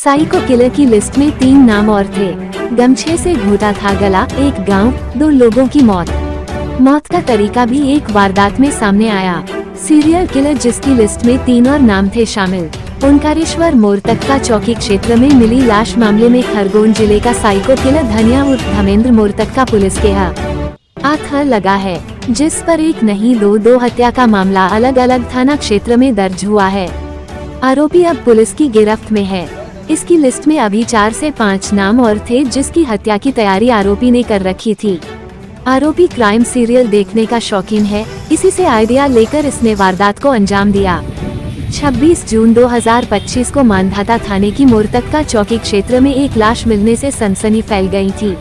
Psycho killer की list में 3 नाम और थे। गमछे से घोटा था गला, एक गांव, 2 लोगों की मौत। मौत का तरीका भी एक वारदात में सामने आया। सीरियल किलर जिसकी लिस्ट में 3 और नाम थे शामिल, ओंकारेश्वर मोरतक्का चौकी क्षेत्र में मिली लाश मामले में खरगोन जिले का साइको किलर धनिया उर्फ धर्मेंद्र मोरतक्का पुलिस के हाथ लगा है, जिस पर एक नहीं दो हत्या का मामला अलग अलग थाना क्षेत्र में दर्ज हुआ है। आरोपी अब पुलिस की गिरफ्त में है। इसकी लिस्ट में अभी 4 से 5 नाम और थे, जिसकी हत्या की तैयारी आरोपी ने कर रखी थी। आरोपी क्राइम सीरियल देखने का शौकीन है, इसी से आइडिया लेकर इसने वारदात को अंजाम दिया। 26 जून 2025 को मानधाता थाने की मोरतक्का चौकी क्षेत्र में एक लाश मिलने से सनसनी फैल गई थी।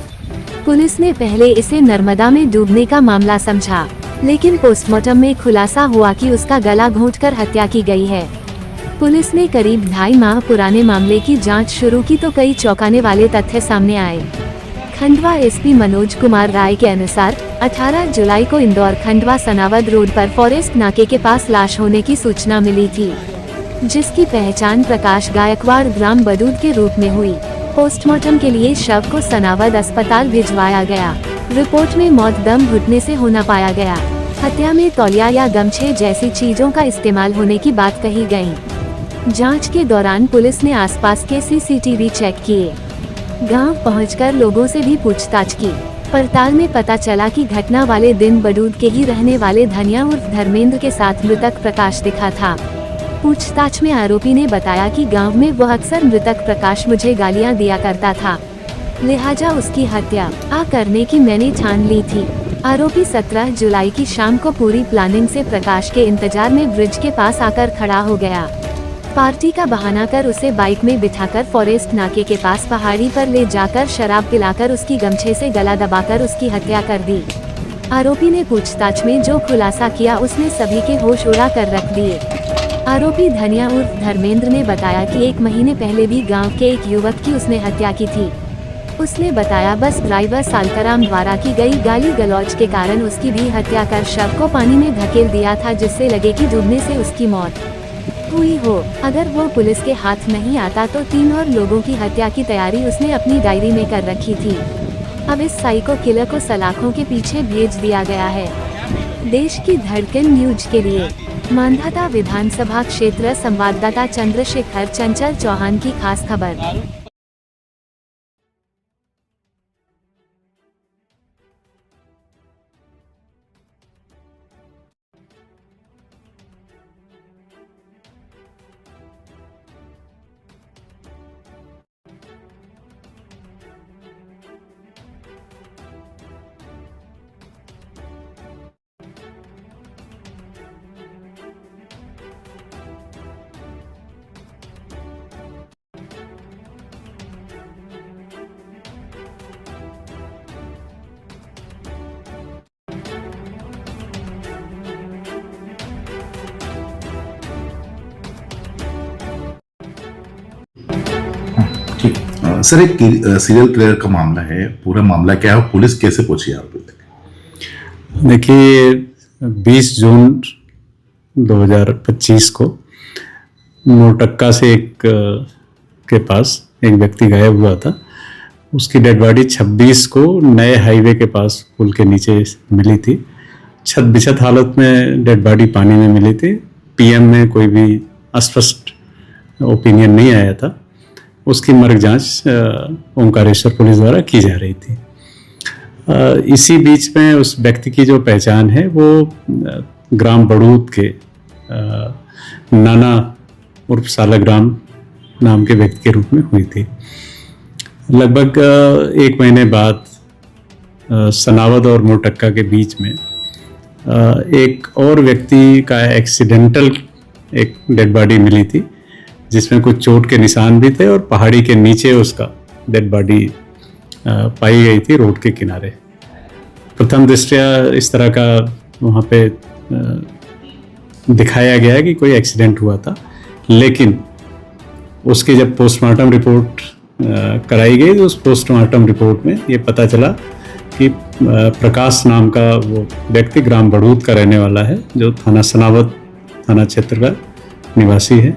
पुलिस ने पहले इसे नर्मदा में डूबने का मामला समझा, लेकिन पोस्टमार्टम में खुलासा हुआ कि उसका गला घोंटकर हत्या की गई है। पुलिस ने करीब 2.5 माह पुराने मामले की जांच शुरू की तो कई चौंकाने वाले तथ्य सामने आए। खंडवा एसपी मनोज कुमार राय के अनुसार 18 जुलाई को इंदौर खंडवा सनावद रोड पर फॉरेस्ट नाके के पास लाश होने की सूचना मिली थी, जिसकी पहचान प्रकाश गायकवाड़ ग्राम बदूद के रूप में हुई। पोस्टमार्टम के लिए शव को सनावद अस्पताल भिजवाया गया। रिपोर्ट में मौत दम घुटने से होना पाया गया। हत्या में तौलिया या गमछे जैसी चीजों का इस्तेमाल होने की बात कही गई। जांच के दौरान पुलिस ने आसपास के सीसीटीवी चेक किए। गांव पहुंचकर लोगों से भी पूछताछ की। पड़ताल में पता चला कि घटना वाले दिन बदूद के ही रहने वाले धनिया उर्फ धर्मेंद्र के साथ मृतक प्रकाश दिखा था। पूछताछ में आरोपी ने बताया कि गांव में वह अक्सर मृतक प्रकाश मुझे गालियां दिया करता था, लिहाजा उसकी हत्या करने की मैंने ठान ली थी। आरोपी 17 जुलाई की शाम को पूरी प्लानिंग से प्रकाश के इंतजार में ब्रिज के पास आकर खड़ा हो गया। पार्टी का बहाना कर उसे बाइक में बिठाकर फॉरेस्ट नाके के पास पहाड़ी पर ले जाकर शराब पिलाकर उसकी गमछे से गला दबाकर उसकी हत्या कर दी। आरोपी ने पूछताछ में जो खुलासा किया उसने सभी के होश उड़ा कर रख दिए। आरोपी धनिया उर्फ धर्मेंद्र ने बताया कि 1 महीने पहले भी गांव के एक युवक की उसने हत्या की थी। उसने बताया बस ड्राइवर सालकराम द्वारा की गई गाली गलौज के कारण उसकी भी हत्या कर शव को पानी में धकेल दिया था, जिससे लगे कि डूबने से उसकी मौत हुई हो। अगर वो पुलिस के हाथ नहीं आता तो 3 और लोगों की हत्या की तैयारी उसने अपनी डायरी में कर रखी थी। अब इस साइको किलर को सलाखों के पीछे भेज दिया गया है। देश की धड़कन न्यूज के लिए मानधाता विधानसभा क्षेत्र संवाददाता चंद्रशेखर चंचल चौहान की खास खबर। सर, एक सीरियल किलर का मामला है, पूरा मामला क्या है, पुलिस कैसे पहुंची आरोपी तक? देखिए, 20 जून 2025 को मोरटक्का से एक के पास एक व्यक्ति गायब हुआ था। उसकी डेड बॉडी 26 को नए हाईवे के पास पुल के नीचे मिली थी। छत बिछत हालत में डेड बॉडी पानी में मिली थी। पीएम में कोई भी अस्पष्ट ओपिनियन नहीं आया था। उसकी मर्ग जांच ओंकारेश्वर पुलिस द्वारा की जा रही थी। इसी बीच में उस व्यक्ति की जो पहचान है वो ग्राम बड़ूद के नाना उर्फ सालाग्राम नाम के व्यक्ति के रूप में हुई थी। लगभग 1 महीने बाद सनावद और मोरटक्का के बीच में एक और व्यक्ति का एक्सीडेंटल एक डेड बॉडी मिली थी, जिसमें कुछ चोट के निशान भी थे और पहाड़ी के नीचे उसका डेड बॉडी पाई गई थी रोड के किनारे। प्रथम दृष्टया इस तरह का वहाँ पे दिखाया गया है कि कोई एक्सीडेंट हुआ था, लेकिन उसकी जब पोस्टमार्टम रिपोर्ट कराई गई तो उस पोस्टमार्टम रिपोर्ट में ये पता चला कि प्रकाश नाम का वो व्यक्ति ग्राम बड़ूद का रहने वाला है, जो थाना सनावद थाना क्षेत्र का निवासी है।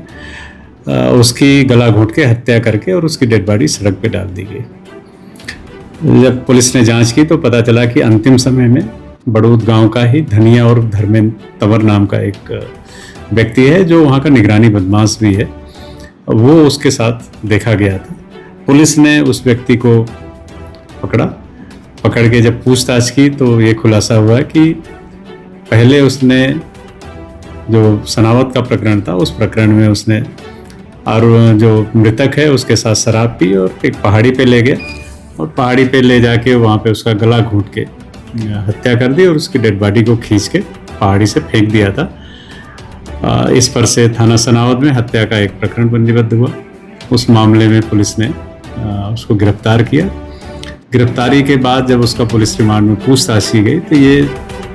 उसकी गला घोंट के हत्या करके और उसकी डेड बॉडी सड़क पे डाल दी गई। जब पुलिस ने जांच की तो पता चला कि अंतिम समय में बड़ूद गांव का ही धनिया और धर्मेंद्र तंवर नाम का एक व्यक्ति है जो वहाँ का निगरानी बदमाश भी है, वो उसके साथ देखा गया था। पुलिस ने उस व्यक्ति को पकड़ के जब पूछताछ की तो ये खुलासा हुआ कि पहले उसने जो सनावत का प्रकरण था उस प्रकरण में उसने और जो मृतक है उसके साथ शराब पी और एक पहाड़ी पे ले गया और पहाड़ी पे ले जाके वहाँ पे उसका गला घोंट के हत्या कर दी और उसकी डेड बॉडी को खींच के पहाड़ी से फेंक दिया था। इस पर से थाना सनावत में हत्या का एक प्रकरण पंजीबद्ध हुआ। उस मामले में पुलिस ने उसको गिरफ्तार किया। गिरफ्तारी के बाद जब उसका पुलिस रिमांड में पूछताछ की गई तो ये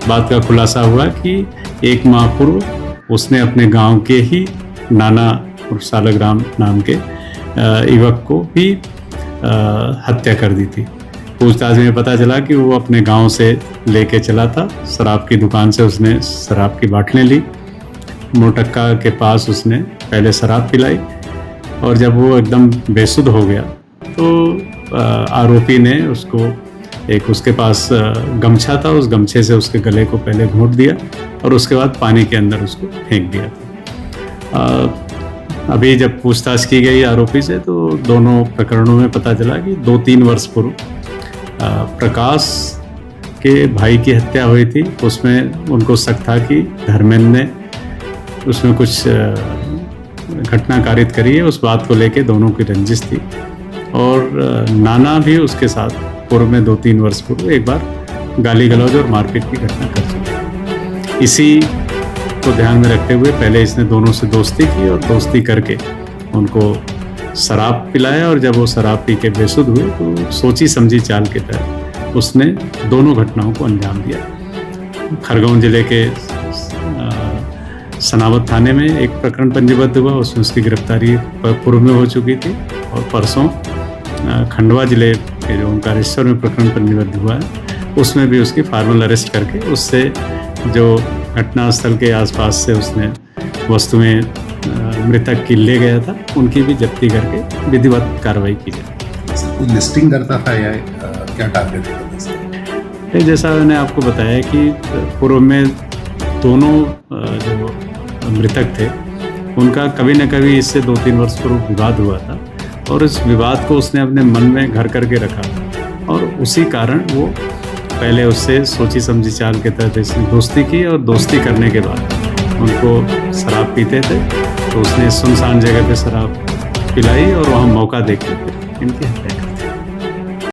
बात का खुलासा हुआ कि 1 माह पूर्व उसने अपने गांव के ही नाना और सालग्राम नाम के युवक को भी हत्या कर दी थी। पूछताछ में पता चला कि वो अपने गांव से लेके चला था, शराब की दुकान से उसने शराब की बाटलें ली, मोटक्का के पास उसने पहले शराब पिलाई और जब वो एकदम बेसुध हो गया तो आरोपी ने उसको एक उसके पास गमछा था, उस गमछे से उसके गले को पहले घोंट दिया और उसके बाद पानी के अंदर उसको फेंक दिया था। अभी जब पूछताछ की गई आरोपी से तो दोनों प्रकरणों में पता चला कि 2-3 वर्ष पूर्व प्रकाश के भाई की हत्या हुई थी। उसमें उनको शक था कि धर्मेंद्र ने उसमें कुछ घटना कारित करी है, उस बात को लेके दोनों की रंजिश थी और नाना भी उसके साथ पूर्व में 2-3 वर्ष पूर्व एक बार गाली गलौज और मारपीट की घटना कर चुका। इसी को ध्यान में रखते हुए पहले इसने दोनों से दोस्ती की और दोस्ती करके उनको शराब पिलाया और जब वो शराब पी के बेसुध हुए तो सोची समझी चाल के तहत उसने दोनों घटनाओं को अंजाम दिया। खरगोन जिले के सनावत थाने में एक प्रकरण पंजीबद्ध हुआ, उसमें उसकी गिरफ्तारी पूर्व में हो चुकी थी और परसों खंडवा जिले के जो ओंकारेश्वर में प्रकरण पंजीबद्ध हुआ है उसमें भी उसकी फॉर्मल अरेस्ट करके उससे जो घटनास्थल के आसपास से उसने वस्तुएं मृतक की ले गया था उनकी भी जब्ती करके विधिवत कार्रवाई की जाए। कोई लिस्टिंग करता था या क्या टारगेट था? जैसा मैंने आपको बताया कि पूर्व में दोनों जो मृतक थे उनका कभी न कभी इससे 2-3 वर्ष पूर्व विवाद हुआ था और इस विवाद को उसने अपने मन में घर करके रखा था और उसी कारण वो पहले उससे सोची समझी चाल के तहत इसने दोस्ती की और दोस्ती करने के बाद उनको शराब पीते थे तो उसने सुनसान जगह पे शराब पिलाई और वहाँ मौका देख के इनकी हत्या